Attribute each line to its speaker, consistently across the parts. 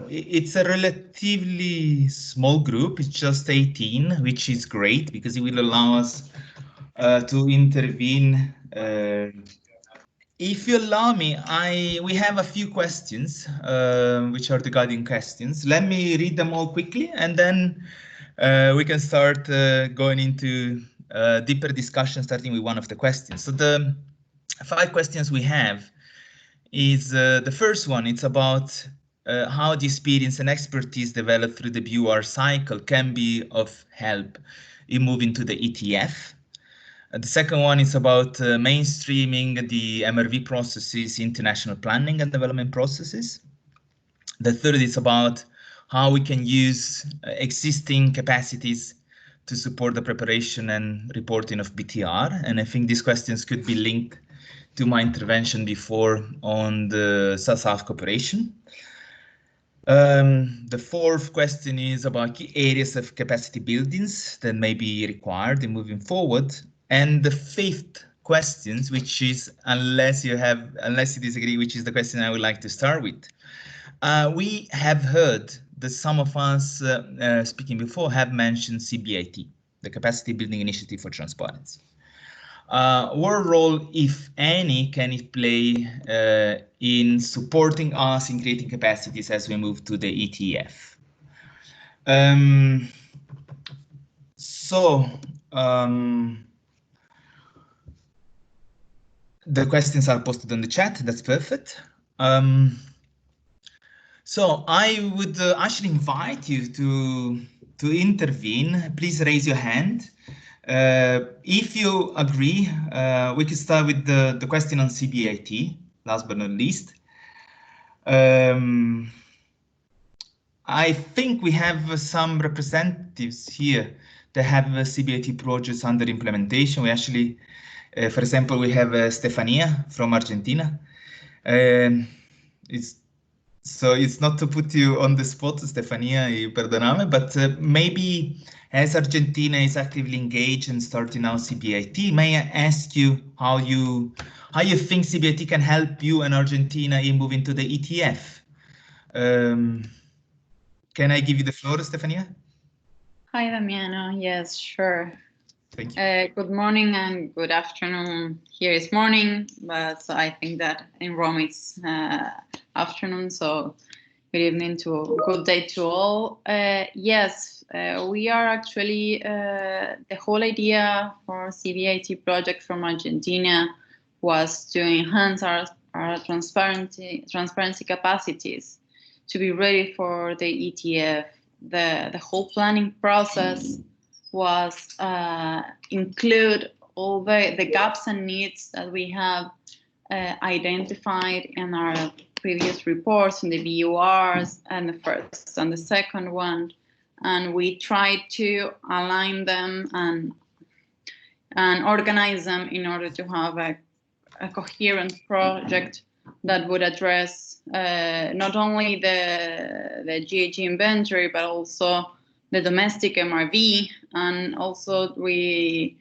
Speaker 1: it's a relatively small group. It's just 18, which is great because it will allow us to intervene. If you allow me, we have a few questions, which are the guiding questions. Let me read them all quickly, and then we can start going into deeper discussion, starting with one of the questions. So the 5 questions we have is the first one. It's about how the experience and expertise developed through the BUR cycle can be of help in moving to the ETF. The second one is about mainstreaming the MRV processes, international planning and development processes. The third is about how we can use existing capacities to support the preparation and reporting of BTR. And I think these questions could be linked to my intervention before on the South-South cooperation. The fourth question is about key areas of capacity buildings that may be required in moving forward. And the fifth question, which is, unless you disagree, which is the question I would like to start with. We have heard that some of us speaking before have mentioned CBIT, the Capacity Building Initiative for Transparency. What role, if any, can it play in supporting us in creating capacities as we move to the ETF? The questions are posted on the chat. That's perfect. So I would actually invite you to intervene. Please raise your hand. If you agree, we can start with the question on CBIT, last but not least. I think we have some representatives here that have CBIT projects under implementation. We actually, for example, we have Stefania from Argentina. So it's not to put you on the spot, Stefania, perdoname, but maybe as Argentina is actively engaged and starting now CBIT, may I ask you how you think CBIT can help you and Argentina in moving to the ETF? Can I give you the floor, Stefania?
Speaker 2: Hi, Damiano. Yes, sure.
Speaker 1: Thank you.
Speaker 2: Good morning and good afternoon. Here is morning, but I think that in Rome it's afternoon, so good evening to good day to all. Yes, we are actually the whole idea for CBIT project from Argentina was to enhance our transparency capacities to be ready for the ETF. The whole planning process was include all the gaps and needs that we have identified in our previous reports in the BURs and the first and the second one, and we tried to align them and organize them in order to have a coherent project that would address not only the GHG inventory but also the domestic MRV, and also we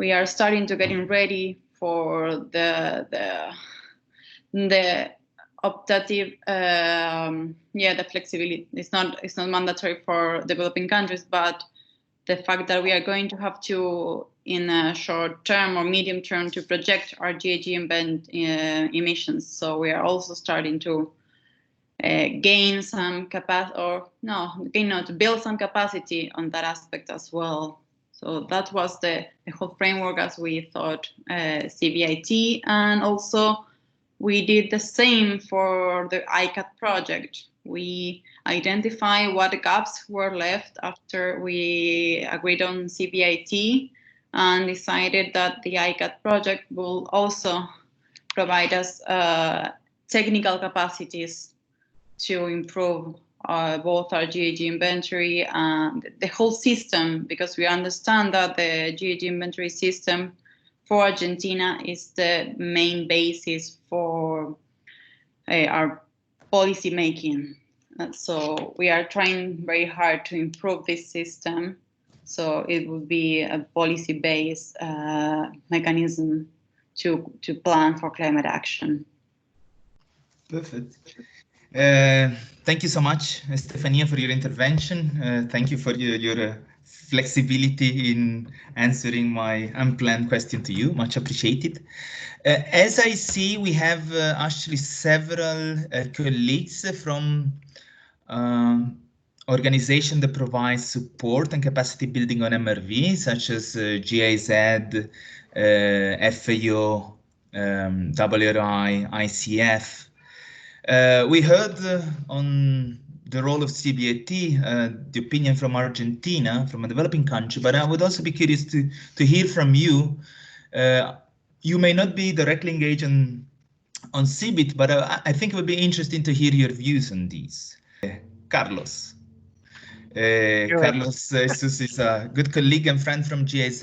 Speaker 2: are starting to getting ready for the optative, the flexibility. It's not mandatory for developing countries, but the fact that we are going to have to, in a short term or medium term, to project our GHG emissions. So we are also starting to gain some capacity, to build some capacity on that aspect as well. So that was the whole framework as we thought CBIT, and also we did the same for the ICAT project. We identify what gaps were left after we agreed on CBIT and decided that the ICAT project will also provide us technical capacities to improve both our GHG inventory and the whole system, because we understand that the GHG inventory system for Argentina is the main basis for our policy making. So we are trying very hard to improve this system, so it will be a policy-based mechanism to plan for climate action.
Speaker 1: Perfect. Thank you so much, Stefania, for your intervention. Thank you for your flexibility in answering my unplanned question to you. Much appreciated. As I see, we have actually several colleagues from organizations that provide support and capacity building on MRV, such as GIZ, FAO, WRI, ICF. We heard on the role of CBAT, the opinion from Argentina, from a developing country, but I would also be curious to hear from you. You may not be directly engaged on CBIT, but I think it would be interesting to hear your views on these. Carlos. Carlos Jesus is a good colleague and friend from GIZ.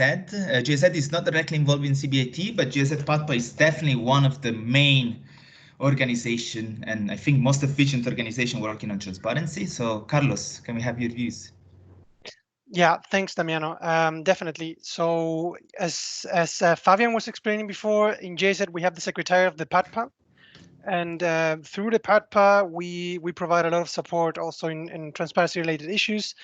Speaker 1: GIZ is not directly involved in CBAT, but GIZ PATPA is definitely one of the main organization and I think most efficient organization working on transparency. So Carlos, can we have your views?
Speaker 3: Yeah, thanks, Damiano. Definitely. So as Fabian was explaining before, in GIZ we have the secretary of the PATPA, and through the PATPA we provide a lot of support also in transparency related issues.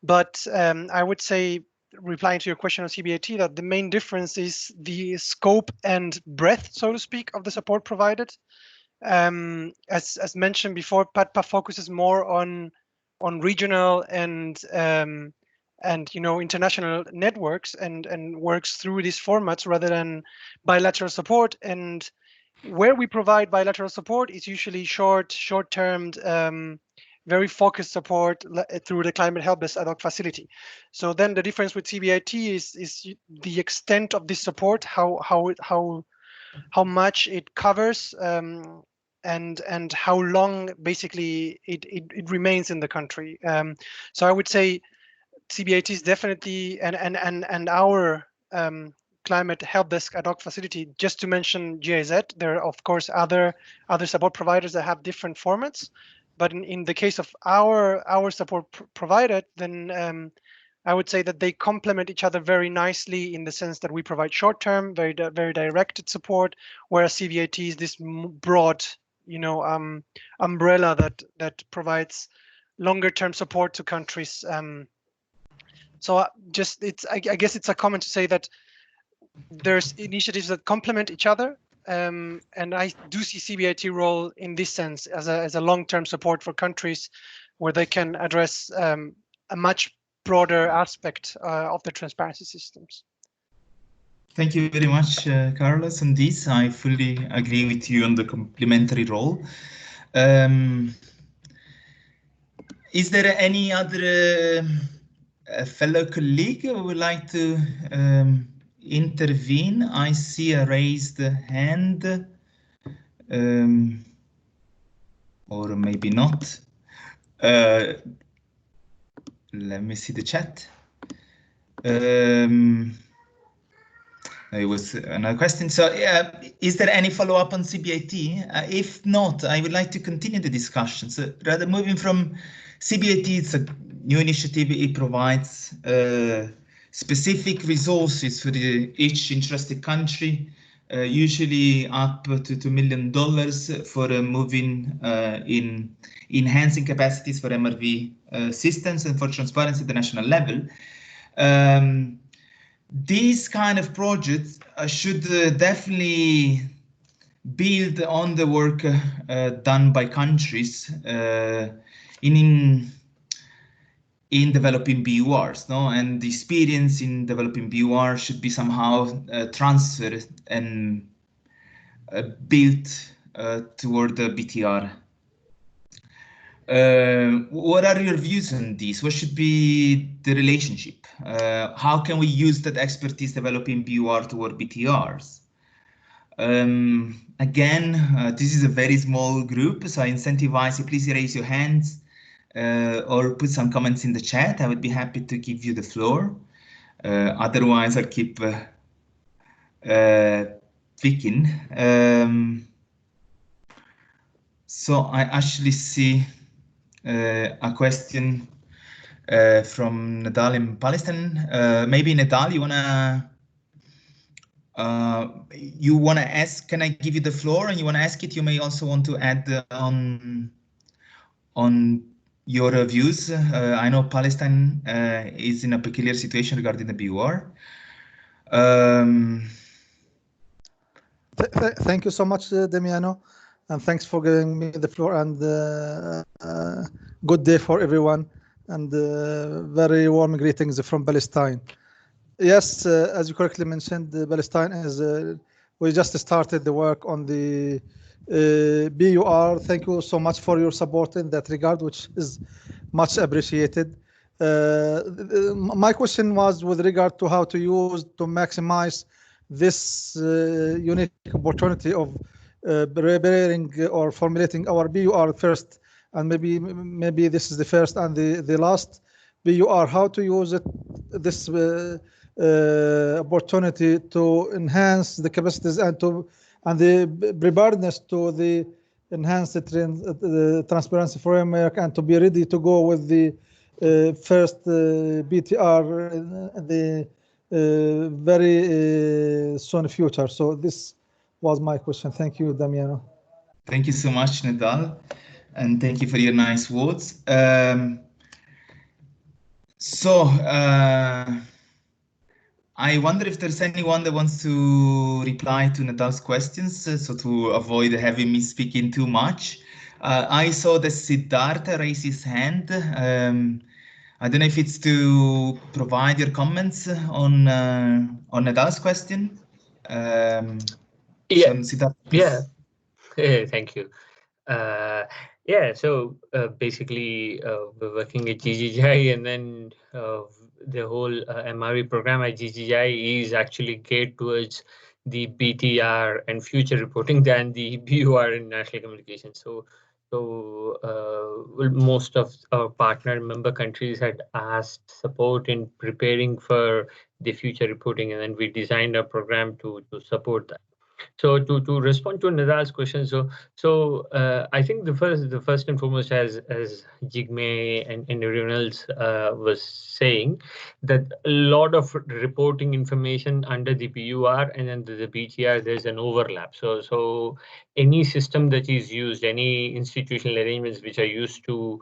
Speaker 3: But I would say, replying to your question on CBAT, that the main difference is the scope and breadth, so to speak, of the support provided. As mentioned before, PATPA focuses more on regional and international networks and works through these formats rather than bilateral support. And where we provide bilateral support is usually short-term, very focused support through the climate help desk ad hoc facility. So then the difference with CBAT is the extent of this support, how much it covers, and how long basically it remains in the country. So I would say CBAT is definitely, and our climate help desk ad hoc facility, just to mention GIZ, there are of course other support providers that have different formats, but in the case of our support provided, then I would say that they complement each other very nicely, in the sense that we provide short-term, very directed support, whereas CBAT is this broad, umbrella that provides longer-term support to countries. So I guess it's a comment to say that there's initiatives that complement each other, and I do see CBAT role in this sense as a long-term support for countries where they can address a much broader aspect of the transparency systems.
Speaker 1: Thank you very much, Carlos, on this. I fully agree with you on the complementary role. Is there any other fellow colleague who would like to intervene? I see a raised hand, or maybe not. Let me see the chat. It was another question. So is there any follow-up on CBAT? If not, I would like to continue the discussion. So rather moving from CBAT, it's a new initiative. It provides specific resources for each interested country, usually up to $2 million for moving in enhancing capacities for MRV systems and for transparency at the national level. These kind of projects should definitely build on the work done by countries in developing BURs, no? And the experience in developing BUR should be somehow transferred and built toward the BTR. What are your views on this? What should be the relationship? How can we use that expertise developing BUR toward BTRs? Again, this is a very small group, so I incentivize you, please raise your hands or put some comments in the chat. I would be happy to give you the floor. Otherwise, I'll keep picking. So I actually see a question from Nadal in Palestine. Maybe Nadal, you wanna ask? Can I give you the floor and you wanna ask it? You may also want to add on on your views. I know Palestine is in a peculiar situation regarding the BUR.
Speaker 4: Thank you so much, Damiano, and thanks for giving me the floor, and good day for everyone, and very warm greetings from Palestine. Yes, as you correctly mentioned, Palestine is, we just started the work on the BUR. Thank you so much for your support in that regard, which is much appreciated. My question was with regard to how to use, to maximize this unique opportunity of preparing or formulating our BUR first, and maybe this is the first and the last BUR, how to use it, this opportunity to enhance the capacities and the preparedness to the enhance the transparency framework, and to be ready to go with the first BTR in the very soon future. So this was my question. Thank you, Damiano.
Speaker 1: Thank you so much, Nidal, and thank you for your nice words. I wonder if there's anyone that wants to reply to Nidal's questions, so to avoid having me speaking too much. I saw that Siddhartha raise his hand. I don't know if it's to provide your comments on Nidal's question.
Speaker 5: Yeah.
Speaker 1: So Siddhartha,
Speaker 5: Yeah. Thank you. Yeah, so basically we're working at GGGI, and then the whole MRE program at GGGI is actually geared towards the BTR and future reporting than the BUR in national communication. So well, most of our partner member countries had asked support in preparing for the future reporting, and then we designed a program to support that. So to respond to Nidal's question, so I think the first and foremost, as Jigme and everyone else was saying, that a lot of reporting information under the BUR and under the BTR, there's an overlap. So any system that is used, any institutional arrangements which are used to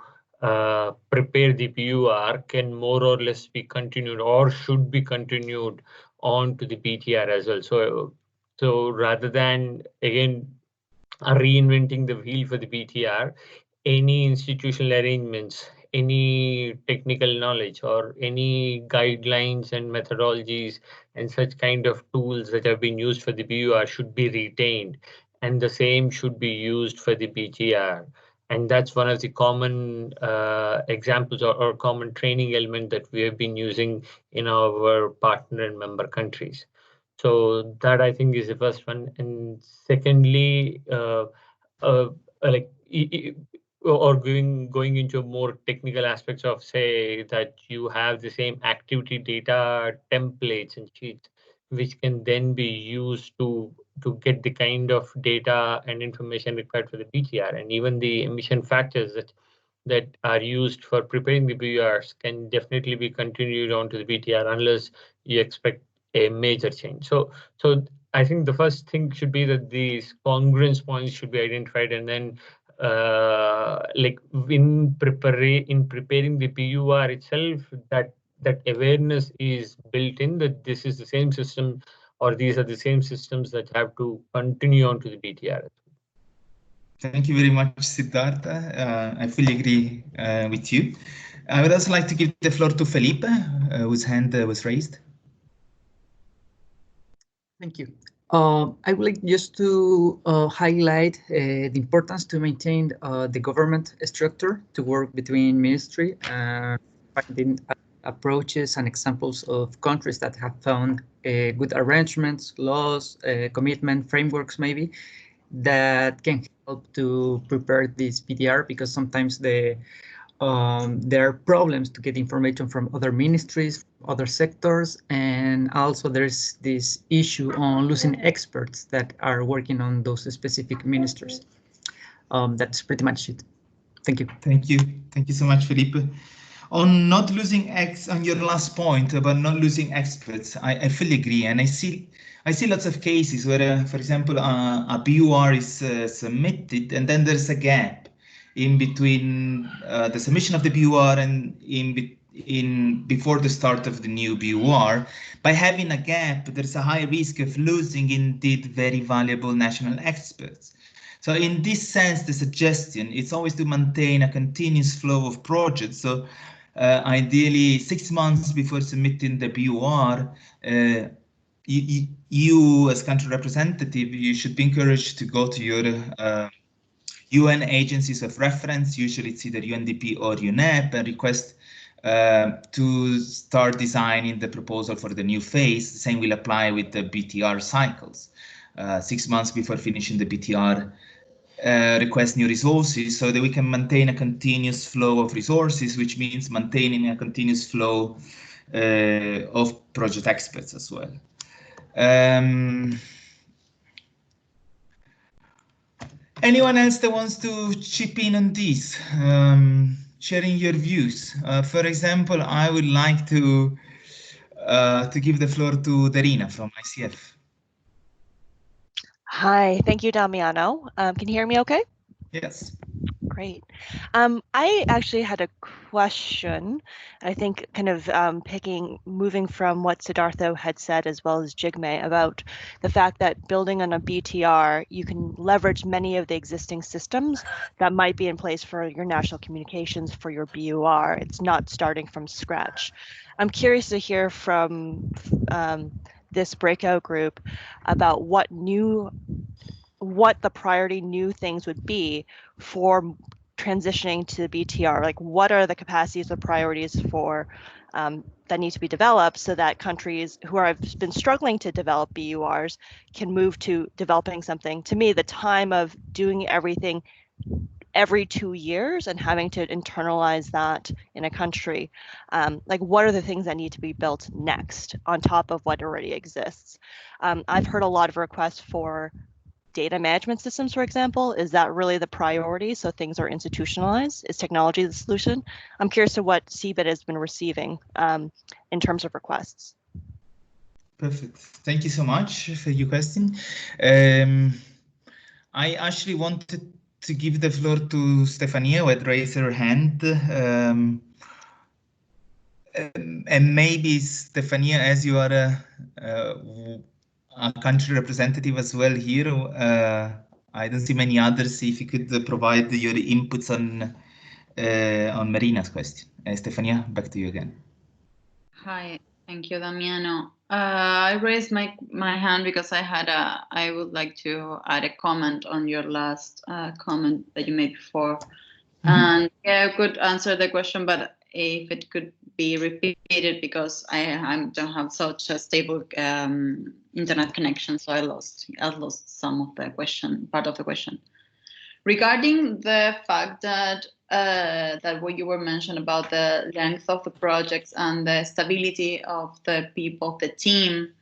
Speaker 5: prepare the BUR can more or less be continued or should be continued on to the BTR as well. So rather than, again, reinventing the wheel for the BTR, any institutional arrangements, any technical knowledge, or any guidelines and methodologies and such kind of tools that have been used for the BUR should be retained, and the same should be used for the BTR. And that's one of the common examples or common training element that we have been using in our partner and member countries. So that, I think, is the first one. And secondly, like or going into more technical aspects of, say, that you have the same activity data templates and sheets, which can then be used to get the kind of data and information required for the BTR, and even the emission factors that are used for preparing the BURs can definitely be continued on to the BTR unless you expect a major change. So I think the first thing should be that these congruence points should be identified, and then like in preparing the BUR itself, that awareness is built in, that this is the same system, or these are the same systems that have to continue on to the BTR.
Speaker 1: Thank you very much, Siddhartha. I fully agree with you. I would also like to give the floor to Felipe, whose hand was raised.
Speaker 6: Thank you. I would like just to highlight the importance to maintain the government structure, to work between ministry, finding approaches and examples of countries that have found good arrangements, laws, commitment frameworks, maybe, that can help to prepare this BTR, because sometimes there are problems to get information from other ministries, other sectors, and also there's this issue on losing experts that are working on those specific ministries. That's pretty much it. Thank you.
Speaker 1: Thank you. Thank you so much, Felipe. On not losing on your last point about not losing experts, I fully agree, and I see lots of cases where, for example, a BUR is submitted and then there's a gap in between the submission of the BUR and before the start of the new BUR. By having a gap, there's a high risk of losing indeed very valuable national experts. So in this sense, the suggestion is always to maintain a continuous flow of projects. So ideally 6 months before submitting the BUR, you as country representative, you should be encouraged to go to your UN agencies of reference, usually it's either UNDP or UNEP, and request to start designing the proposal for the new phase. The same will apply with the BTR cycles. 6 months before finishing the BTR, request new resources so that we can maintain a continuous flow of resources, which means maintaining a continuous flow of project experts as well. Anyone else that wants to chip in on this, sharing your views? For example, I would like to give the floor to Darina from ICF.
Speaker 7: Hi, thank you, Damiano. Can you hear me okay?
Speaker 1: Yes.
Speaker 7: Great. I actually had a question, I think kind of moving from what Siddhartha had said as well as Jigme about the fact that building on a BTR, you can leverage many of the existing systems that might be in place for your national communications for your BUR. It's not starting from scratch. I'm curious to hear from this breakout group about what the priority new things would be for transitioning to BTR. Like, what are the capacities or priorities for that need to be developed so that countries who have been struggling to develop BURs can move to developing something? To me, the time of doing everything every 2 years and having to internalize that in a country, like, what are the things that need to be built next on top of what already exists? I've heard a lot of requests for data management systems, for example. Is that really the priority? So things are institutionalized? Is technology the solution? I'm curious to what CBIT has been receiving in terms of requests.
Speaker 1: Perfect. Thank you so much for your question. I actually wanted to give the floor to Stefania, who had raised her hand. And maybe Stefania, as you are a country representative as well here, I don't see many others. If you could provide your inputs on Marina's question. Stefania, back to you again.
Speaker 2: Hi, thank you, Damiano. I raised my hand because I would like to add a comment on your last comment that you made before. And yeah, I could answer the question, but if it could be repeated, because I don't have such a stable internet connection, so I lost some of the question, part of the question. Regarding the fact that what you were mentioned about the length of the projects and the stability of the people, the team,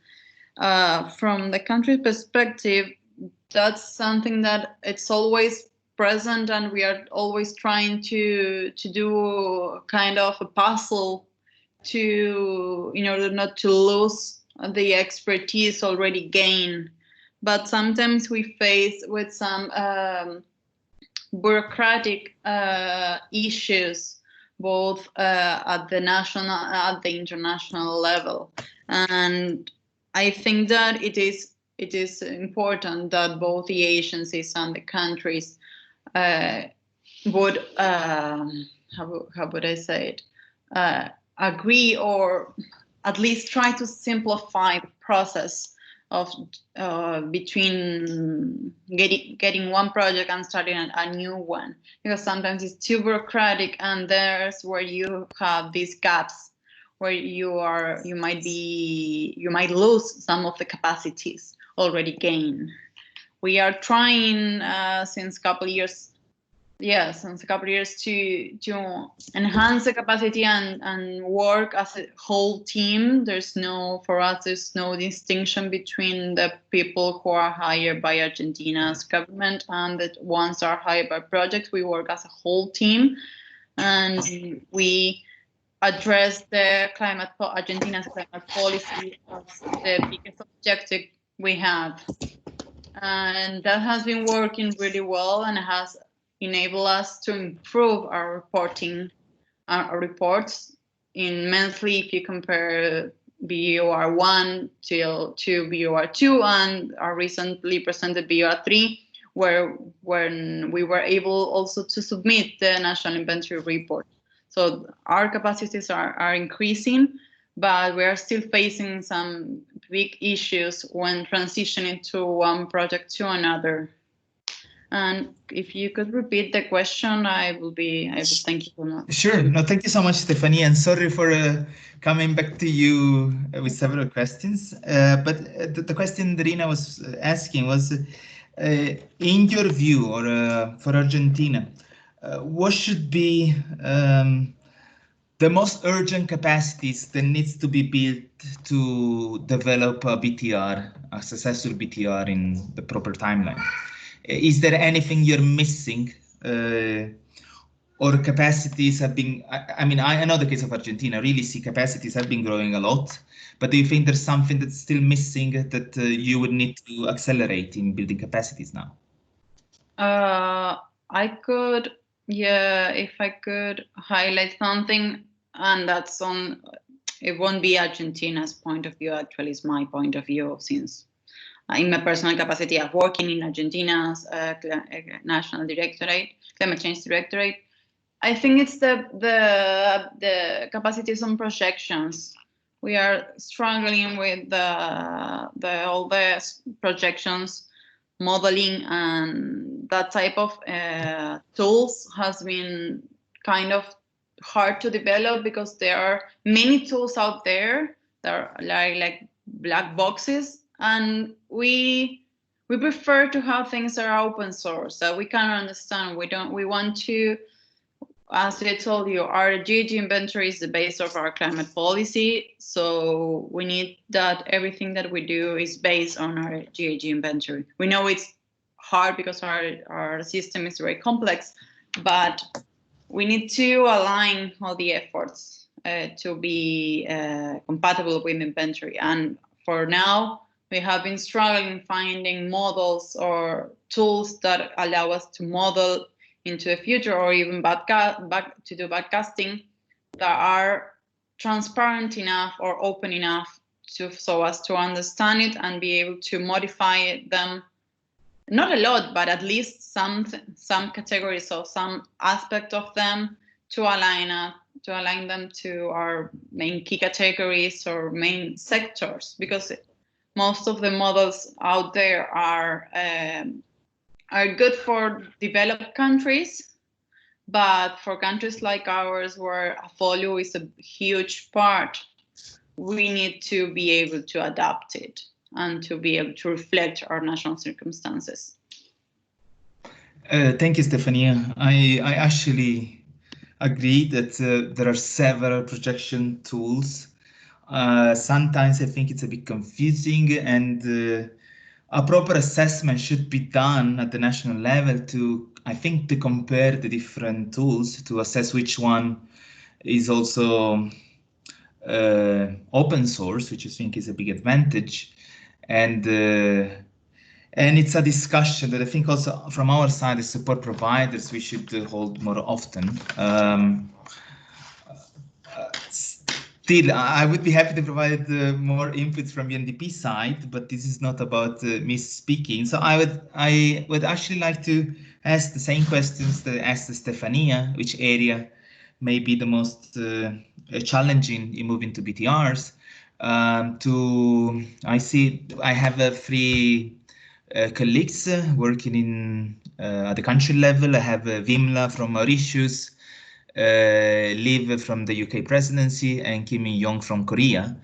Speaker 2: from the country perspective, that's something that it's always present, and we are always trying to do kind of a puzzle in order not to lose the expertise already gained. But sometimes we face with some bureaucratic issues, both at the national, at the international level, and I think that it is important that both the agencies and the countries would how would I say it, agree, or at least try to simplify the process of between getting one project and starting a new one, because sometimes it's too bureaucratic, and there's where you have these gaps where you might lose some of the capacities already gained. We are trying since a couple of years to enhance the capacity and work as a whole team. For us, there's no distinction between the people who are hired by Argentina's government and the ones that are hired by projects. We work as a whole team, and we address the Argentina's climate policy as the biggest objective we have. And that has been working really well, and has enable us to improve our reporting, our reports immensely if you compare BOR1 to BOR2 and our recently presented BOR3, when we were able also to submit the national inventory report. So our capacities are increasing, but we are still facing some big issues when transitioning to one project to another. And if you could repeat the question, I will thank you so much.
Speaker 1: Sure. No, thank you so much, Stephanie, and sorry for coming back to you with several questions. But the question Rina was asking was, in your view, or for Argentina, what should be the most urgent capacities that needs to be built to develop a BTR, a successful BTR in the proper timeline? Is there anything you're missing, or capacities have been? I mean, I know the case of Argentina. Really, see capacities have been growing a lot. But do you think there's something that's still missing that you would need to accelerate in building capacities now?
Speaker 2: I could, yeah, if I could highlight something, and that's on. It won't be Argentina's point of view. Actually, it's my point of view, since in my personal capacity of working in Argentina's national directorate, climate change directorate, I think it's the capacities on projections. We are struggling with all the projections, modeling, and that type of tools has been kind of hard to develop because there are many tools out there that are like black boxes. And we prefer to have things that are open source that we can understand. We want to, as I told you, our GHG inventory is the base of our climate policy. So we need that everything that we do is based on our GHG inventory. We know it's hard because our system is very complex, but we need to align all the efforts to be compatible with inventory. And for now, we have been struggling finding models or tools that allow us to model into the future, or even to do backcasting, that are transparent enough or open enough so as to understand it and be able to modify them. Not a lot, but at least some categories or some aspect of them to align them to our main key categories or main sectors, because most of the models out there are good for developed countries, but for countries like ours, where a folio is a huge part, we need to be able to adapt it and to be able to reflect our national circumstances.
Speaker 1: Thank you, Stefania. I actually agree that there are several projection tools. Sometimes I think it's a bit confusing, and a proper assessment should be done at the national level to compare the different tools to assess which one is also open source, which I think is a big advantage. And it's a discussion that I think also from our side as support providers we should hold more often. Still, I would be happy to provide more input from UNDP side, but this is not about me speaking. So I would actually like to ask the same questions that I asked Stefania, which area may be the most challenging in moving to BTRs. I have 3 colleagues working in at the country level. I have Vimla from Mauritius, Liv from the UK presidency, and Kim Min-yong from Korea.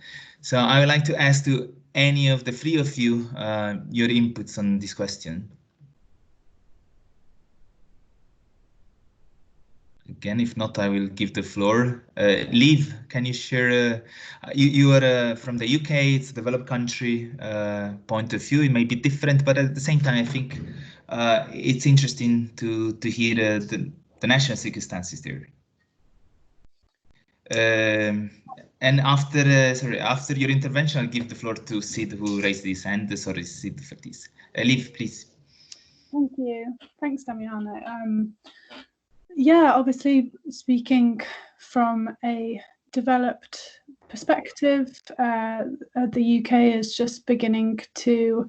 Speaker 1: So I would like to ask to any of the 3 of you your inputs on this question. Again, if not, I will give the floor. Liv, can you share? You are from the UK, it's a developed country point of view. It may be different, but at the same time, I think it's interesting to hear the national circumstances there. And after your intervention, I'll give the floor to Sid, who raised his hand. Sorry, Sid, for this. Liv, please.
Speaker 8: Thank you. Thanks, Damiano. Yeah, obviously speaking from a developed perspective, the UK is just beginning to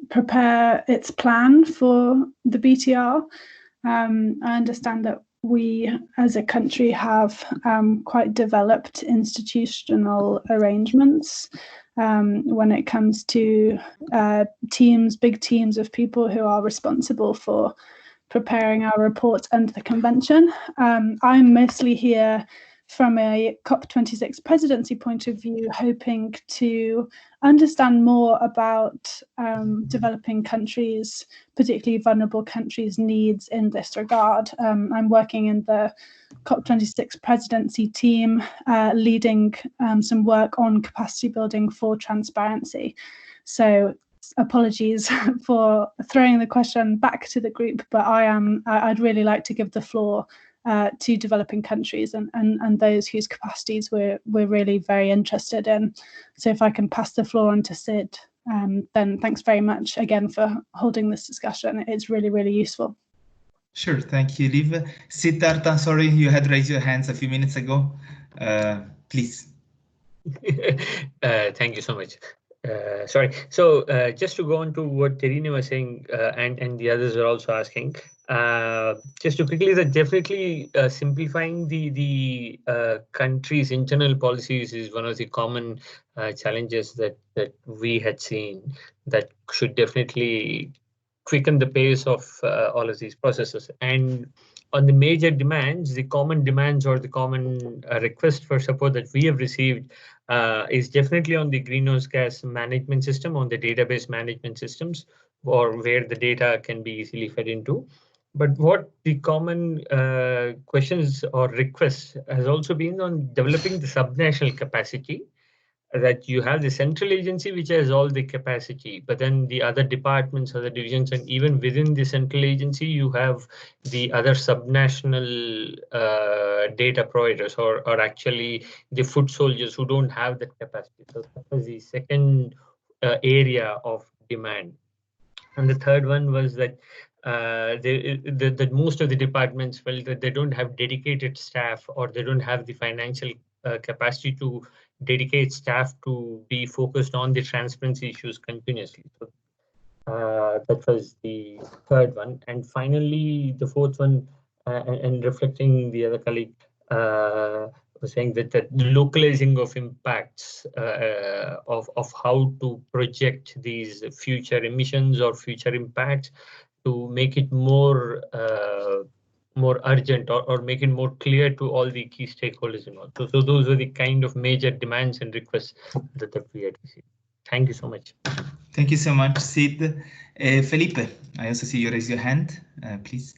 Speaker 8: prepare its plan for the BTR. I understand that we as a country have quite developed institutional arrangements when it comes to big teams of people who are responsible for preparing our reports under the convention. I'm mostly here from a COP26 presidency point of view, hoping to understand more about developing countries, particularly vulnerable countries' needs in this regard. I'm working in the COP26 presidency team, leading some work on capacity building for transparency. So apologies for throwing the question back to the group, but I'd really like to give the floor to developing countries and those whose capacities we're really very interested in. So if I can pass the floor on to Sid, then thanks very much again for holding this discussion. It's really, really useful.
Speaker 1: Sure, thank you, Liv. Siddhartha, sorry, you had raised your hands a few minutes ago. Please.
Speaker 5: Thank you so much. Sorry. So just to go on to what Terina was saying, and the others are also asking, just to quickly, that definitely simplifying the country's internal policies is one of the common challenges that we had seen that should definitely quicken the pace of all of these processes. And on the major demands, the common demands or the common request for support that we have received is definitely on the greenhouse gas management system, on the database management systems, or where the data can be easily fed into. But what the common questions or requests has also been on developing the subnational capacity, that you have the central agency which has all the capacity, but then the other departments, other divisions, and even within the central agency, you have the other subnational data providers or actually the foot soldiers who don't have that capacity. So that was the second area of demand. And the third one was that that most of the departments felt that they don't have dedicated staff, or they don't have the financial capacity to dedicate staff to be focused on the transparency issues continuously. So that was the third one. And finally, the fourth one, and reflecting the other colleague, was saying that the localizing of impacts of how to project these future emissions or future impacts to make it more urgent, or make it more clear to all the key stakeholders involved. So those were the kind of major demands and requests that we had received. Thank you so much.
Speaker 1: Thank you so much, Sid. Felipe, I also see you raise your hand, please.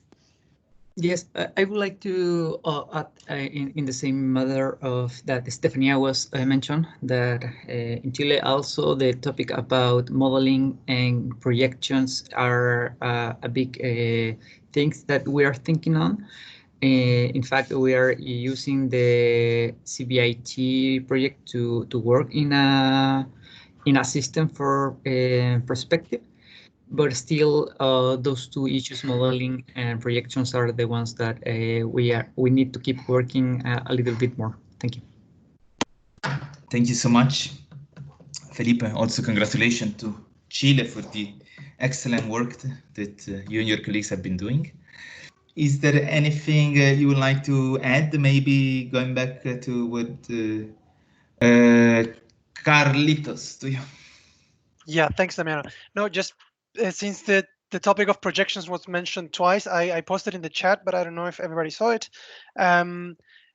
Speaker 6: Yes, I would like to add in the same matter of that Stefania was mentioned, that in Chile also the topic about modeling and projections are a big things that we are thinking on. In fact, we are using the CBIT project to work in a system for perspective. But still, those two issues, modeling and projections, are the ones that we need to keep working a little bit more. Thank you.
Speaker 1: Thank you so much, Felipe. Also, congratulations to Chile for the excellent work that you and your colleagues have been doing. Is there anything you would like to add? Maybe going back to what Carlitos, to you.
Speaker 3: Yeah, thanks, Damiano. No, just since the topic of projections was mentioned twice, I posted in the chat, but I don't know if everybody saw it.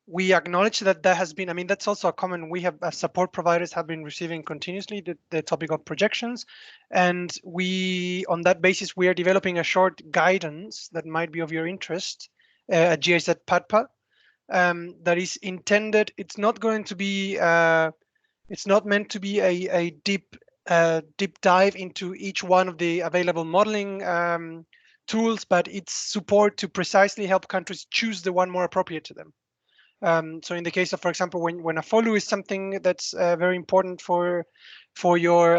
Speaker 3: We acknowledge that there has been, I mean, that's also a common, we have support providers have been receiving continuously the topic of projections. And we, on that basis, we are developing a short guidance that might be of your interest at GIZ PADPA that is intended, it's not going to be, it's not meant to be a deep dive into each one of the available modeling tools, but it's support to precisely help countries choose the one more appropriate to them. So in the case of, for example, when a FOLU is something that's very important for your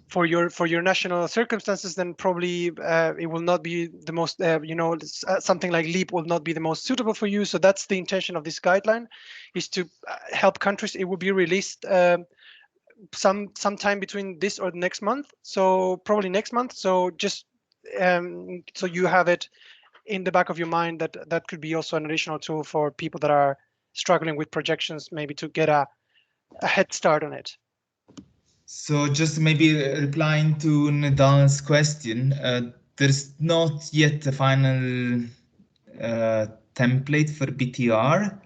Speaker 3: for your national circumstances, then probably it will not be the most, something like LEAP will not be the most suitable for you. So that's the intention of this guideline, is to help countries. It will be released sometime between this or the next month. So probably next month. So just so you have it in the back of your mind that that could be also an additional tool for people that are struggling with projections, maybe to get a head start on it.
Speaker 1: So just maybe replying to Nadal's question, there's not yet a final template for BTR.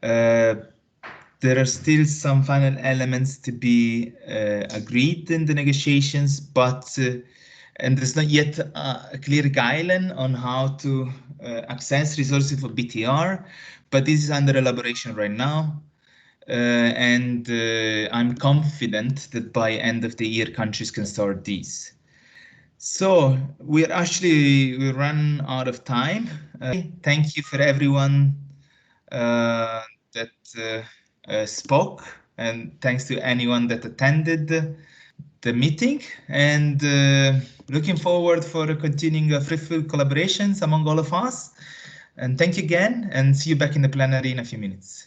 Speaker 1: There are still some final elements to be agreed in the negotiations, but and there's not yet a clear guideline on how to access resources for BTR, but this is under elaboration right now. And I'm confident that by end of the year, countries can start these. So we run out of time. Thank you for everyone that spoke, and thanks to anyone that attended the meeting, and looking forward for continuing fruitful collaborations among all of us. And thank you again, and see you back in the plenary in a few minutes.